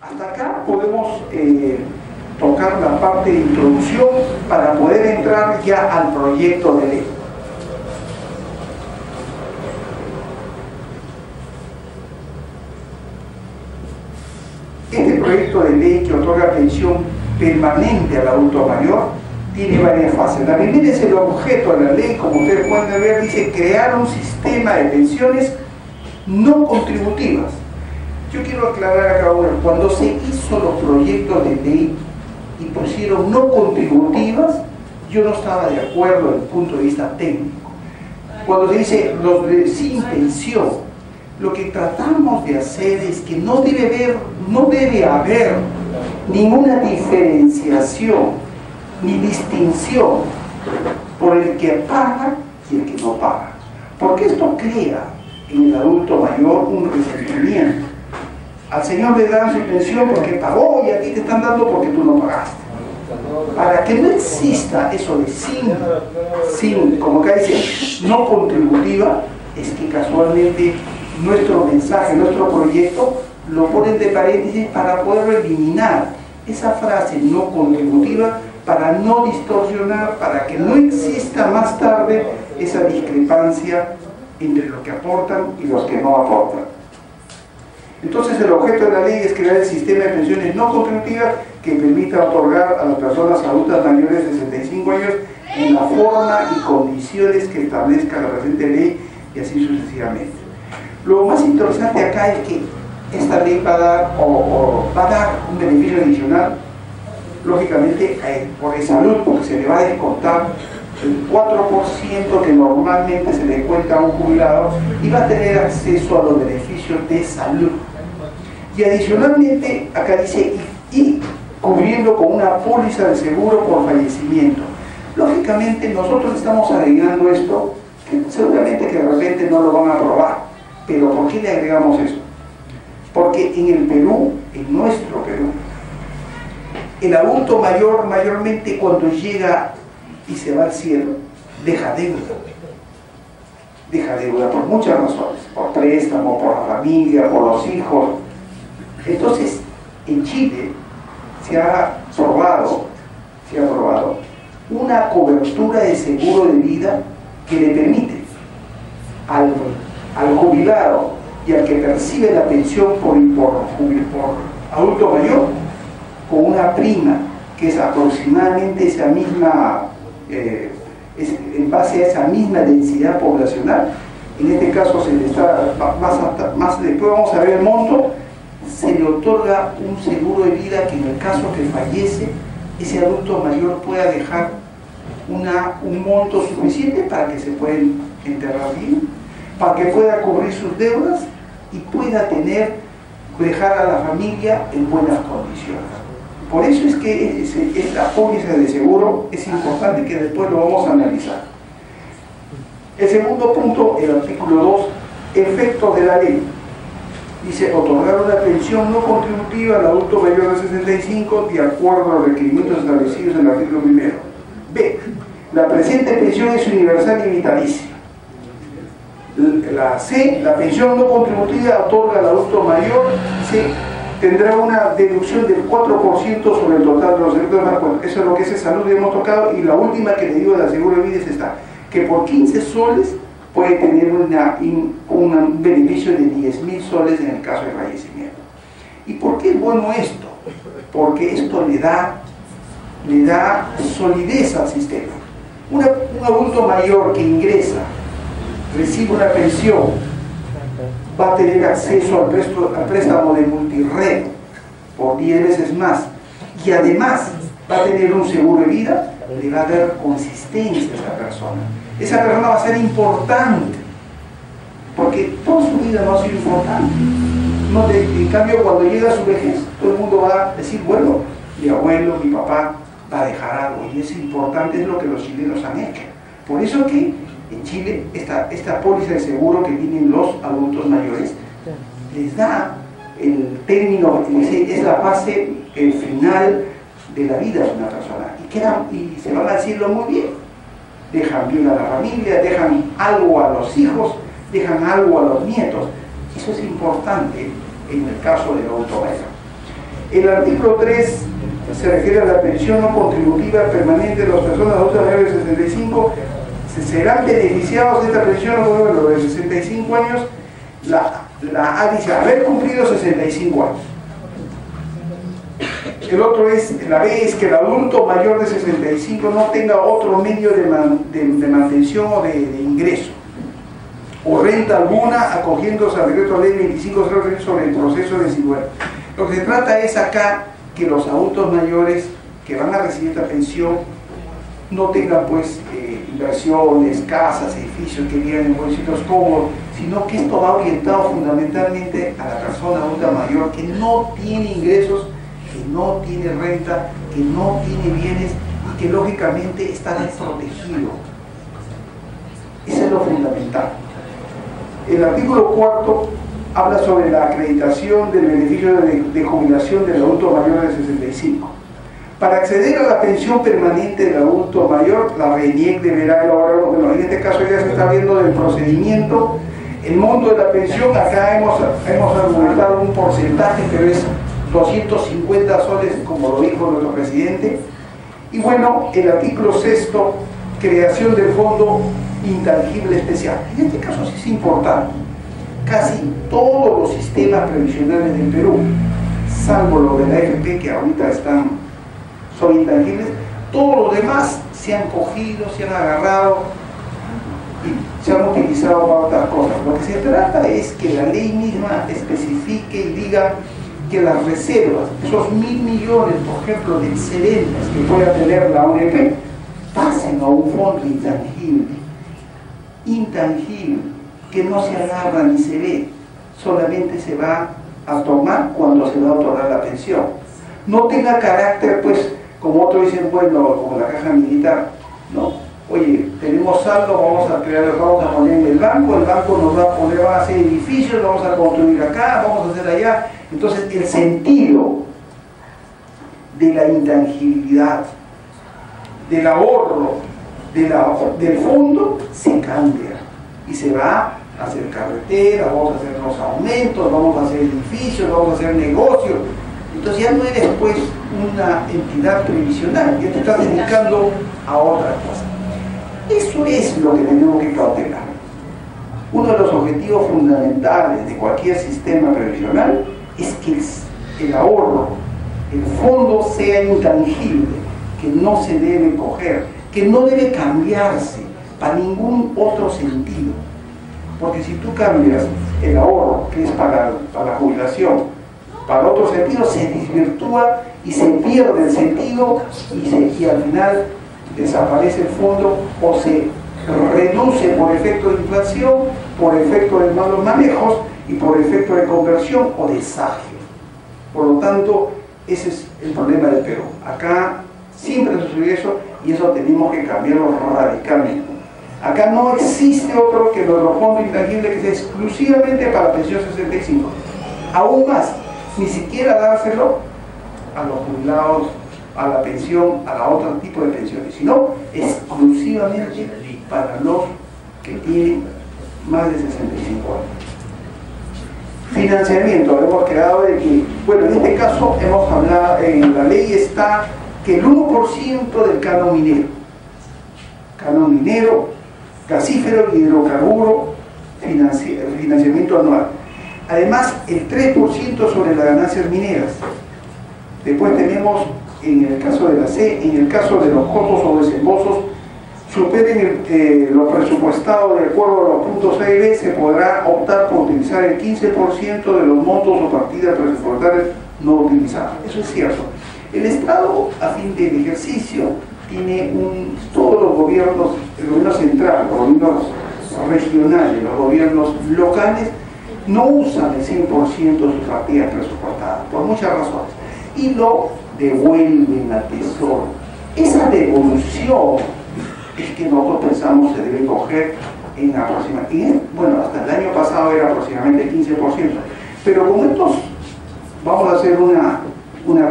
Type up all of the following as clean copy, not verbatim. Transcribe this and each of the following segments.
Hasta acá podemos tocar la parte de introducción para poder entrar ya al proyecto de ley. Este proyecto de ley que otorga pensión permanente al adulto mayor tiene varias fases. La primera es el objeto de la ley, como ustedes pueden ver, dice crear un sistema de pensiones no contributivas. Yo quiero aclarar acá uno, cuando se hizo los proyectos de ley y pusieron no contributivas, yo no estaba de acuerdo desde el punto de vista técnico. Cuando se dice los de sin pensión, lo que tratamos de hacer es que no debe haber ninguna diferenciación ni distinción por el que paga y el que no paga, porque esto crea en el adulto mayor un resentimiento. Al señor le dan su pensión porque pagó y a ti te están dando porque tú no pagaste. Para que no exista eso de sin, como acá dice, no contributiva, es que casualmente nuestro mensaje, nuestro proyecto, lo ponen de paréntesis para poder eliminar esa frase no contributiva, para no distorsionar, para que no exista más tarde esa discrepancia entre los que aportan y los que no aportan. Entonces el objeto de la ley es crear el sistema de pensiones no contributivas que permita otorgar a las personas adultas mayores de 65 años en la forma y condiciones que establezca la presente ley y así sucesivamente. Lo más interesante acá es que esta ley va a dar un beneficio adicional, lógicamente, por el salud, porque se le va a descontar el 4% que normalmente se le cuenta a un jubilado y va a tener acceso a los beneficios de salud. Y adicionalmente, acá dice, y cubriendo con una póliza de seguro por fallecimiento. Lógicamente, nosotros estamos agregando esto, que seguramente que de repente no lo van a aprobar. Pero ¿por qué le agregamos esto? Porque en el Perú, en nuestro Perú, el adulto mayor mayormente cuando llega y se va al cielo, deja deuda. Deja deuda por muchas razones, por préstamo, por la familia, por los hijos. Entonces, en Chile se ha aprobado una cobertura de seguro de vida que le permite al jubilado y al que percibe la pensión por adulto mayor, con una prima que es aproximadamente esa misma, en base a esa misma densidad poblacional. En este caso se le está más después vamos a ver el monto, se le otorga un seguro de vida que en el caso que fallece, ese adulto mayor pueda dejar un monto suficiente para que se pueda enterrar bien, para que pueda cubrir sus deudas y pueda dejar a la familia en buenas condiciones. Por eso es que esta póliza de seguro es importante, que después lo vamos a analizar. El segundo punto, el artículo 2, efectos de la ley. Dice, otorgar una pensión no contributiva al adulto mayor de 65 de acuerdo a los requerimientos establecidos en el artículo 1. B. La presente pensión es universal y vitalicia. La C. La pensión no contributiva otorga al adulto mayor, C. Tendrá una deducción del 4% sobre el total de los servicios más cuentos. Eso es lo que es salud y hemos tocado. Y la última que le digo de la seguro de vida es esta, que por 15 soles puede tener un beneficio de 10.000 soles en el caso de fallecimiento. ¿Y por qué es bueno esto? Porque esto le da solidez al sistema. Un adulto mayor que ingresa, recibe una pensión, va a tener acceso al préstamo de multirred por 10 veces más, y además va a tener un seguro de vida, le va a dar consistencia a esa persona. Esa persona va a ser importante, porque toda su vida no ha sido importante. En cambio, cuando llega a su vejez, todo el mundo va a decir, bueno, mi abuelo, mi papá va a dejar algo, y es importante, es lo que los chilenos han hecho. Por eso que en Chile esta póliza de seguro que tienen los adultos mayores les da el término, es la fase final de la vida de una persona, y se van a decirlo muy bien. Dejan bien a la familia, dejan algo a los hijos, dejan algo a los nietos. Eso es importante en el caso del adulto mayor. El artículo 3 se refiere a la pensión no contributiva permanente de las personas adultas mayores de 65. Se serán beneficiados de esta pensión los de 65 años. La A dice haber cumplido 65 años. El otro es, la B es que el adulto mayor de 65 no tenga otro medio de mantención o de ingreso o renta alguna acogiéndose al decreto ley 2503 sobre el proceso de desigualdad. Lo que se trata es acá que los adultos mayores que van a recibir esta pensión no tengan pues inversiones, casas, edificios que vivan en buenos sitios cómodos, sino que esto va orientado fundamentalmente a la persona adulta mayor que no tiene ingresos, que no tiene renta, que no tiene bienes y que lógicamente está desprotegido. Eso es lo fundamental. El artículo 4 habla sobre la acreditación del beneficio de jubilación del adulto mayor de 65. Para acceder a la pensión permanente del adulto mayor, la RENIEC deberá elaborar, bueno, en este caso ya se está viendo del procedimiento, el monto de la pensión. Acá hemos argumentado un porcentaje, pero es 250 soles, como lo dijo nuestro presidente. Y bueno, el artículo 6, creación del fondo intangible especial. En este caso sí es importante. Casi todos los sistemas previsionales del Perú, salvo lo de la AFP, que ahorita son intangibles, todos los demás se han cogido, se han agarrado y se han utilizado para otras cosas. Lo que se trata es que la ley misma especifique y diga que las reservas, esos 1.000 millones, por ejemplo, de excedentes que pueda tener la ONP, pasen a un fondo intangible, que no se agarra ni se ve, solamente se va a tomar cuando se va a otorgar la pensión. No tenga carácter, pues, como otros dicen, bueno, como la caja militar, no. Oye, tenemos saldo, vamos a poner en el banco nos va a poner, va a hacer edificios, vamos a construir acá, vamos a hacer allá. Entonces, el sentido de la intangibilidad, del ahorro, del fondo, se cambia y se va a hacer carreteras, vamos a hacer los aumentos, vamos a hacer edificios, vamos a hacer negocios. Entonces ya no eres pues una entidad previsional, ya te estás dedicando a otra cosa. Eso es lo que tenemos que cautelar. Uno de los objetivos fundamentales de cualquier sistema previsional es que el ahorro, el fondo sea intangible, que no se debe coger, que no debe cambiarse para ningún otro sentido. Porque si tú cambias el ahorro, que es para la jubilación, para otro sentido, se desvirtúa y se pierde el sentido y al final desaparece el fondo o se reduce por efecto de inflación, por efecto de malos manejos y por efecto de conversión o desagio. Por lo tanto, ese es el problema del Perú. Acá siempre sucede eso y eso tenemos que cambiarlo radicalmente. Acá no existe otro que nuestro fondo intangible que sea exclusivamente para la pensión 65. Aún más, ni siquiera dárselo a los jubilados, a la pensión, a otro tipo de pensiones, sino exclusivamente para los que tienen más de 65 años. Financiamiento, hemos quedado de que, bueno, en este caso hemos hablado, en la ley está que el 1% del canon minero, gasífero y hidrocarburo, financiamiento anual. Además, el 3% sobre las ganancias mineras. Después tenemos, en el caso de la C, en el caso de los costos o desembolsos, superen lo presupuestado de acuerdo a los puntos A y B, se podrá optar por utilizar el 15% de los montos o partidas presupuestarias no utilizadas. Eso es cierto. El Estado, a fin del ejercicio, tiene todos los gobiernos, el gobierno central, los gobiernos regionales, los gobiernos locales, no usan el 100% de sus partidas presupuestadas, por muchas razones, y lo devuelven al Tesoro. Esa devolución es que nosotros pensamos se debe coger en aproximadamente, bueno, hasta el año pasado era aproximadamente 15%, pero como estos vamos a hacer una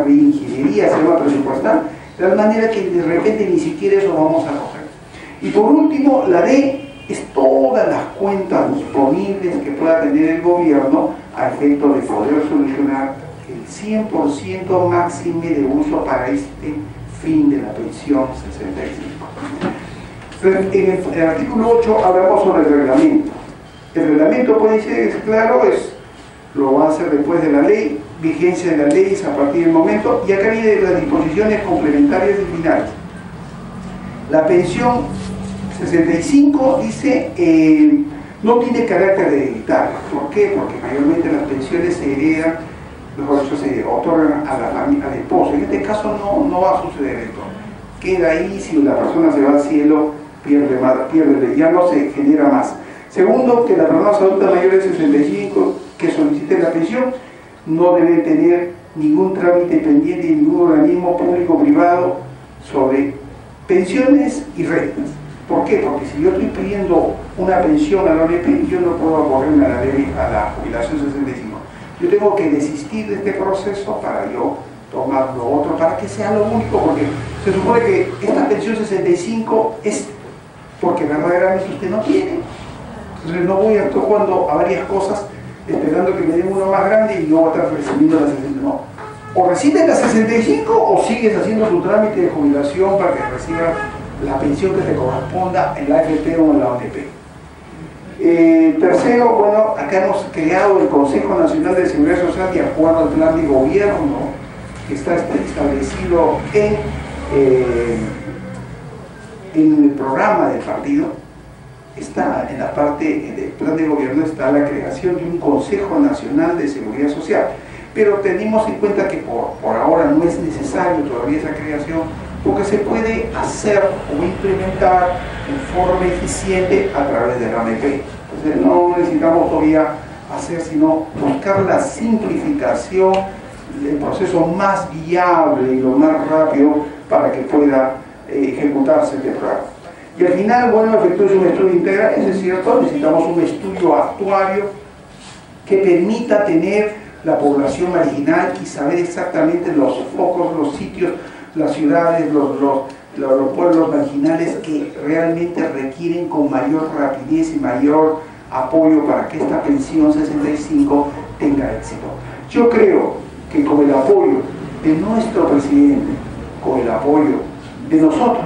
reingeniería, se va a presupuestar, de tal manera que de repente ni siquiera eso vamos a coger. Y por último, la D es todas las cuentas disponibles que pueda tener el gobierno a efecto de poder solucionar el 100% máximo de uso para este fin de la pensión 65. En el artículo 8 hablamos sobre el reglamento. El reglamento puede ser claro, lo va a hacer después de la ley, vigencia de la ley es a partir del momento, y acá vienen las disposiciones complementarias y finales. La pensión 65 dice no tiene carácter hereditario. ¿Por qué? Porque mayormente las pensiones se heredan, mejor dicho, se otorgan a la familia, al esposo. En este caso no va a suceder esto. Queda ahí, si la persona se va al cielo, pierde, ya no se genera más. Segundo, que las personas adultas mayores de 65 que soliciten la pensión no deben tener ningún trámite pendiente de ningún organismo público o privado sobre pensiones y rentas. ¿Por qué? Porque si yo estoy pidiendo una pensión a la ONP, yo no puedo acogerme a la jubilación 65. Yo tengo que desistir de este proceso para yo tomar lo otro, para que sea lo único, porque se supone que esta pensión 65 es porque verdaderamente usted no tiene. Entonces no voy a estar jugando a varias cosas esperando que me den uno más grande y no voy a estar recibiendo la 65. No. O recibes la 65 o sigues haciendo tu trámite de jubilación para que recibas la pensión que te corresponda en la AFP o en la ONP. Tercero, bueno, acá hemos creado el Consejo Nacional de Seguridad Social de acuerdo al plan de gobierno que está establecido en el programa del partido. Está en la parte del plan de gobierno, está la creación de un Consejo Nacional de Seguridad Social, pero tenemos en cuenta que por ahora no es necesario todavía esa creación, porque se puede hacer o implementar en forma eficiente a través de la ONP. Entonces no necesitamos todavía hacer, sino buscar la simplificación, el proceso más viable y lo más rápido para que pueda ejecutarse este programa. Y al final, bueno, efectúe un estudio integral, eso es cierto, necesitamos un estudio actuario que permita tener la población marginal y saber exactamente los focos, los sitios, las ciudades, los pueblos marginales que realmente requieren con mayor rapidez y mayor apoyo para que esta pensión 65 tenga éxito. Yo creo que con el apoyo de nuestro presidente, con el apoyo de nosotros,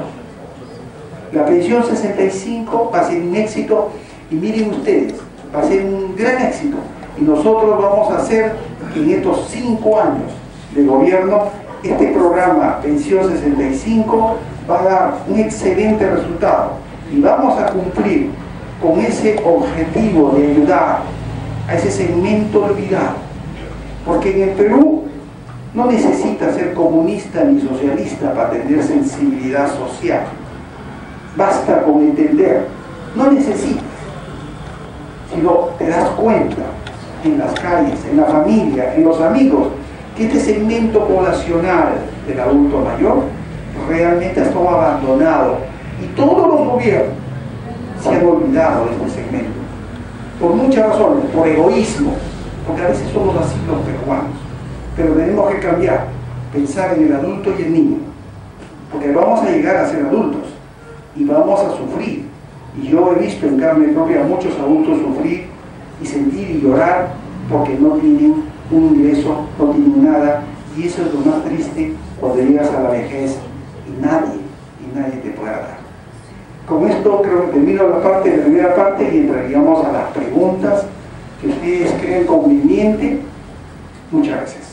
la pensión 65 va a ser un éxito y miren ustedes, va a ser un gran éxito y nosotros vamos a hacer que en estos 5 años de gobierno este programa Pensión 65 va a dar un excelente resultado y vamos a cumplir con ese objetivo de ayudar a ese segmento olvidado, porque en el Perú no necesita ser comunista ni socialista para tener sensibilidad social. Basta con entender, no necesitas, sino te das cuenta en las calles, en la familia, en los amigos, que este segmento poblacional del adulto mayor realmente ha estado abandonado y todos los gobiernos se han olvidado de este segmento por muchas razones, por egoísmo, porque a veces somos así los peruanos, pero tenemos que cambiar, pensar en el adulto y el niño, porque vamos a llegar a ser adultos y vamos a sufrir, y yo he visto en carne propia a muchos adultos sufrir y sentir y llorar porque no tienen un ingreso, no tienen nada, y eso es lo más triste cuando llegas a la vejez y nadie te puede dar. Con esto creo que termino la primera parte y entraríamos a las preguntas que ustedes creen conveniente. Muchas gracias.